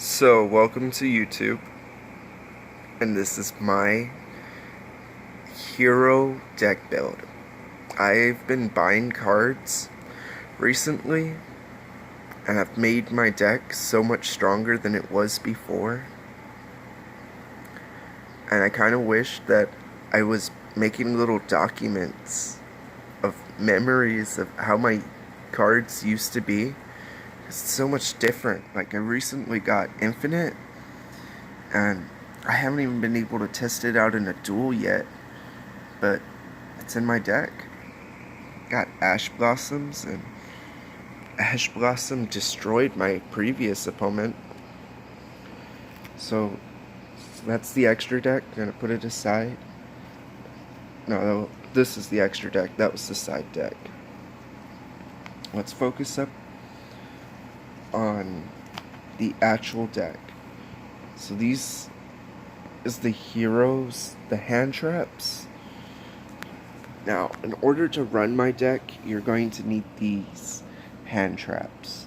So, welcome to YouTube, and this is my hero deck build. I've been buying cards recently, and I've made my deck so much stronger than it was before. And I kind of wish that I was making little documents of memories of how my cards used to be. It's so much different. Like, I recently got Infinite, and I haven't even been able to test it out in a duel yet, but it's in my deck. Got Ash Blossoms, and Ash Blossom destroyed my previous opponent. So that's the extra deck. I'm gonna put it aside. No, this is the extra deck. That was the side deck. Let's focus up on the actual deck. So these is the heroes, the hand traps. Now, in order to run my deck, you're going to need these hand traps.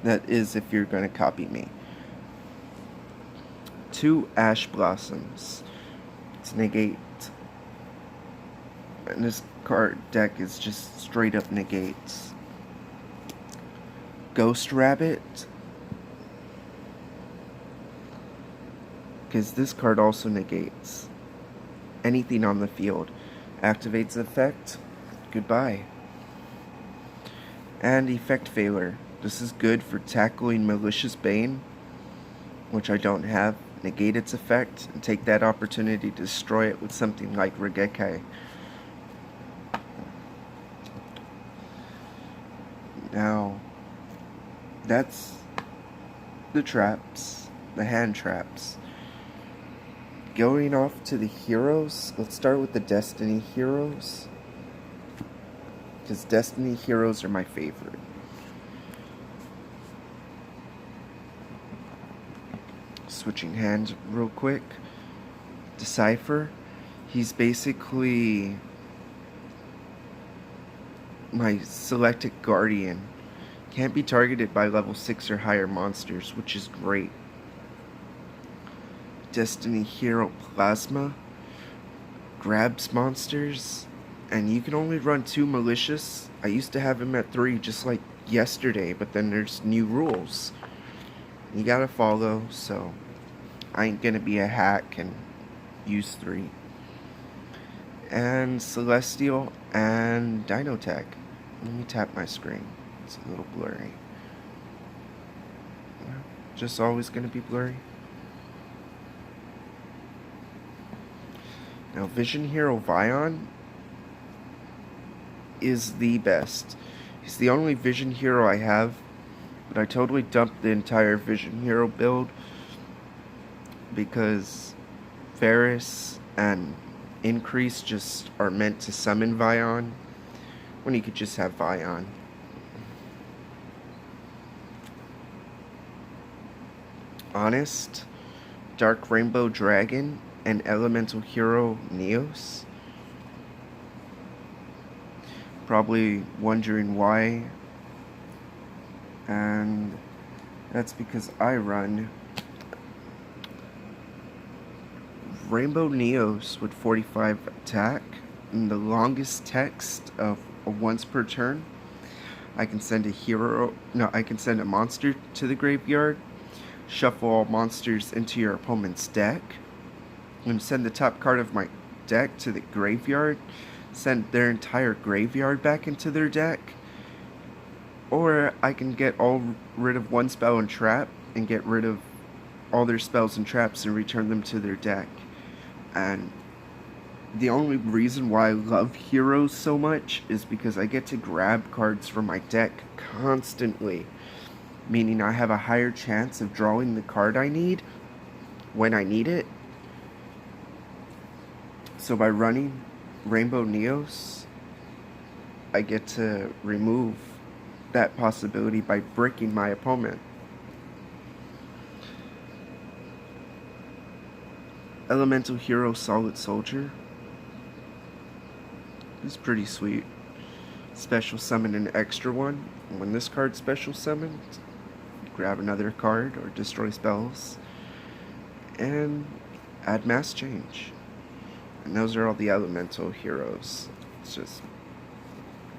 That is if you're going to copy me. 2 Ash Blossoms to negate. And this card deck is just straight up negates. Ghost Rabbit, because this card also negates anything on the field. Activates effect, goodbye. And Effect Failure. This is good for tackling Malicious Bane, which I don't have. Negate its effect and take that opportunity to destroy it with something like Regeki. Now, that's the traps, the hand traps. Going off to the heroes, let's start with the Destiny heroes, because Destiny heroes are my favorite. Switching hands real quick. Decipher, he's basically my selected guardian. Can't be targeted by level 6 or higher monsters, which is great. Destiny Hero Plasma grabs monsters, and you can only run 2 malicious. I used to have him at 3 just like yesterday, but then there's new rules you gotta follow, so I ain't gonna be a hack and use 3. And Celestial and Dynotech. Let me tap my screen. It's a little blurry. Just always gonna be blurry. Now, Vision Hero Vion is the best. He's the only Vision Hero I have, but I totally dumped the entire Vision Hero build because Varus and Increase just are meant to summon Vion when you could just have Vion. Honest, Dark Rainbow Dragon, and Elemental Hero Neos. Probably wondering why, and that's because I run Rainbow Neos with 45 attack and the longest text of a once per turn. I can send a monster to the graveyard, shuffle all monsters into your opponent's deck, and send the top card of my deck to the graveyard, send their entire graveyard back into their deck. Or I can get rid of one spell and trap and get rid of all their spells and traps and return them to their deck. And the only reason why I love heroes so much is because I get to grab cards from my deck constantly, meaning I have a higher chance of drawing the card I need when I need it. So by running Rainbow Neos, I get to remove that possibility by bricking my opponent. Elemental Hero Solid Soldier is pretty sweet. Special summon an extra one. When this card's special summoned, grab another card or destroy spells, and add mass change. And those are all the elemental heroes. It's just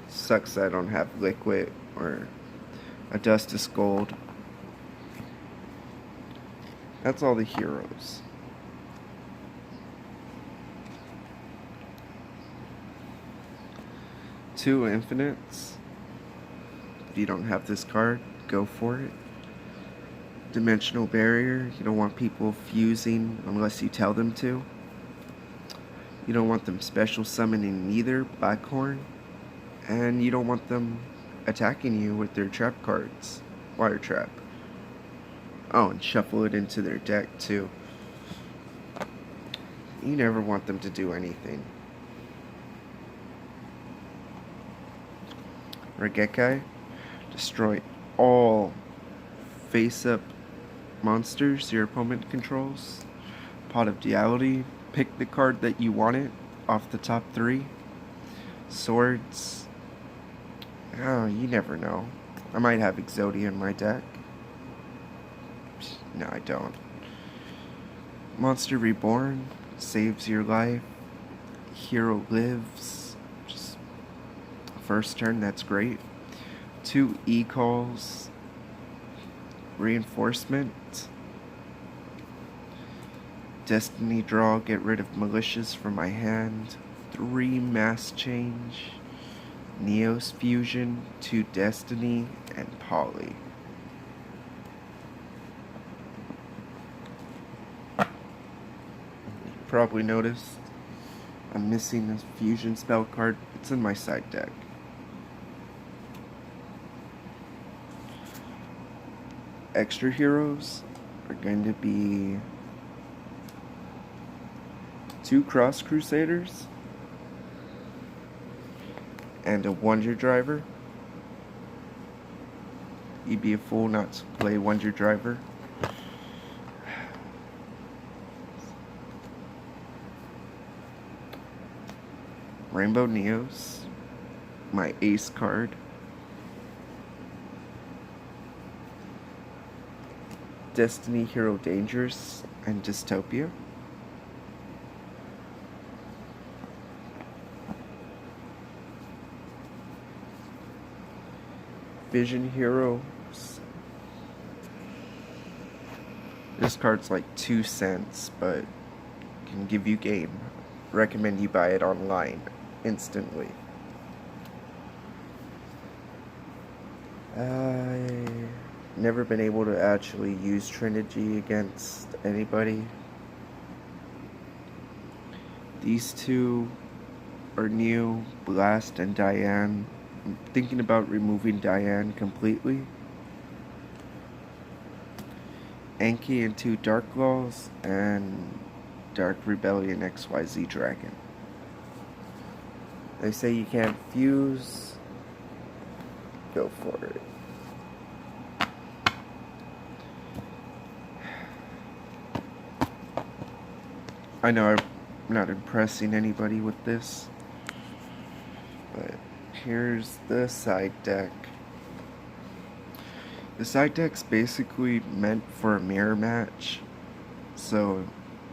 sucks that I don't have liquid or a Dustus Gold. That's all the heroes. Two infinites. If you don't have this card, go for it. Dimensional barrier. You don't want people fusing unless you tell them to. You don't want them special summoning either, Blackhorn. And you don't want them attacking you with their trap cards. Wire trap. Oh, and shuffle it into their deck too. You never want them to do anything. Raigeki. Destroy all face-up monsters your opponent controls. Pot of Duality. Pick the card that you wanted off the top 3. Swords. Oh, you never know. I might have Exodia in my deck. No, I don't. Monster Reborn. Saves your life. Hero lives. Just first turn, that's great. 2 E-calls. Reinforcement. Destiny draw, get rid of malicious from my hand. 3 mass change. Neos fusion, 2 destiny, and poly. You probably noticed I'm missing a fusion spell card. It's in my side deck. Extra heroes are going to be 2 Cross Crusaders and a Wonder Driver. You'd be a fool not to play Wonder Driver. Rainbow Neos, my ace card. Destiny Hero Dangerous and Dystopia. Vision Heroes. This card's like 2 cents, but can give you game. Recommend you buy it online instantly. Never been able to actually use Trinity against anybody. These 2 are new, Blast and Diane. I'm thinking about removing Diane completely. Anki and 2 Dark Laws, and Dark Rebellion XYZ Dragon. They say you can't fuse. Go for it. I know I'm not impressing anybody with this, but here's the side deck. The side deck's basically meant for a mirror match. So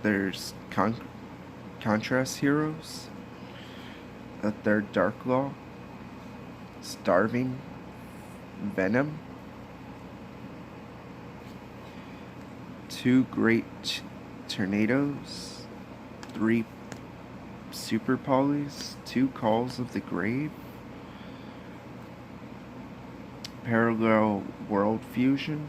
there's contrast heroes, a 3rd Dark Law, Starving, Venom, 2 Great Tornadoes, 3 Super Polys, 2 Calls of the Grave, Parallel World Fusion,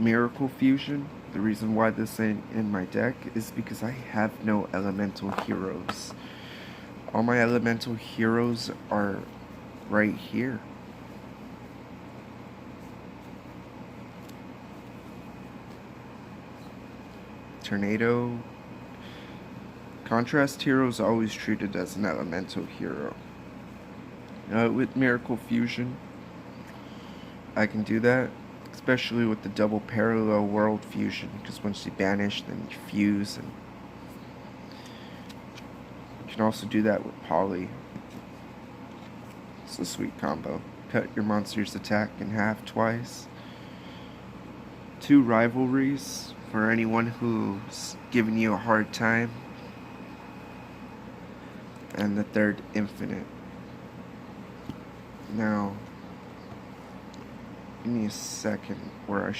Miracle Fusion. The reason why this ain't in my deck is because I have no elemental heroes. All my elemental heroes are right here. Tornado. Contrast hero is always treated as an elemental hero. With Miracle Fusion, I can do that, especially with the double Parallel World Fusion, because once you banish, then you fuse, and you can also do that with Poly. It's a sweet combo. Cut your monster's attack in half twice. 2 rivalries for anyone who's giving you a hard time, and the third infinite. Now, give me a second where I